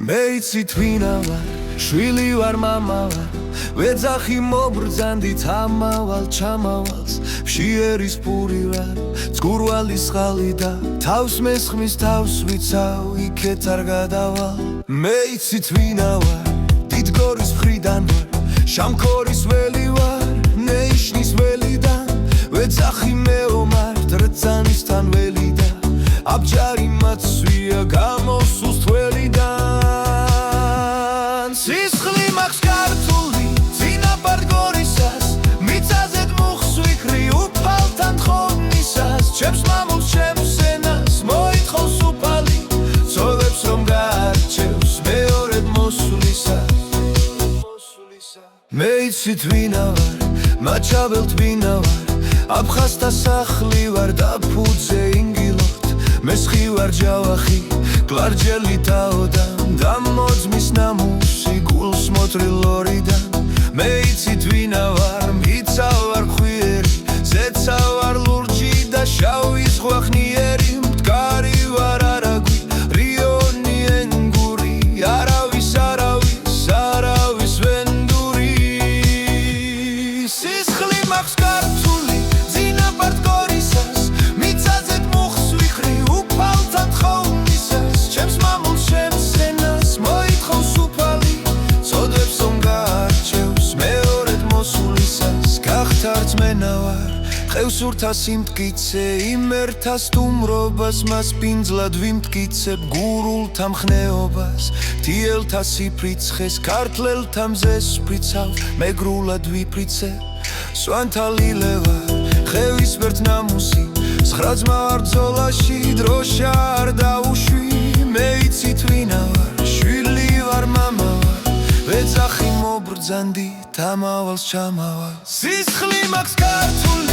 მეიცით ვინა ვარ, შვილი ვარ, მამა ვარ, ვეძახი მობრძანდით ამავალ ჩამავალს, მშიერის პური ვარ, წყურვალის ხალი და თავს მესხმის თავს ვიცავ, იქეთ არ გადავალ. მეიცით ვინა ვარ, დიდგორის მხრიდან ვარ, შამქორის ველი ვარ, ნეიშნის ველიდან, ვეძახი მეომართ რწანისთან ველი და აბჯარი მაცვია გამოსუს თველიდან. სისხლი მაქვს ქართული, წინაპარ გორისას, მიწაზედ მუხს ვიქრი უფალთან თხოვნისას, ჩემს მამულს, ჩემს ენას მოითხოვს უფალი, ცოლებს რომ გაარჩევს მეორედ მოსვლისას. მეიცით ვინა ვარ, მაჩაბელთ ვინა ვარ, აფხაზთა სახლი ვარ და ფუძე ინგილოთ, მესხი ვარ ჯავახი, კლარჯელი დაოდან და მოძმის ნამუსი გულს მოტრილორიდან. მეიცით ვინა ვარ, მიცა ვარ ხვიერი, ზეცა ვარ ლურჯი და შავი ზღვახნიერი, მდგარი ვარ არაგვი, რიონი ენგური, არავის არავის ვენდური. სისხლი მაქვს ქართული, წინაპარ გორისას, მიწაზედ მუხს ვიქრი უფალთან თხოვნისას, ჩემს მამულს, ჩემს ენას მოითხოვს უფალი, ცოდვებს რომ გაარჩევს მეორედ მოსვლისას. გახთა რწმენა ვარ, ყევსურთა სიმტკიცე, იმერთა სტუმრობას მას პინძლად ვიმტკიცებ, გურულთა მხნეობას, თიელთა სიფრიცხეს, ქართველთა მზეს ვფრიცავ, მეგრულად ვიფრიცებ. სვანთა ლილე ვარ, ხევის ვერთ ნამუსი, ცხრა ძმა ვარ ბრძოლაში, დროშა არ დაუშვი. მეიცით ვინა ვარ, შვილი ვარ, მამა ვარ, ვეძახი მობრძანდით ამავალს ჩამავალ. სისხლი მაქვს ქართული,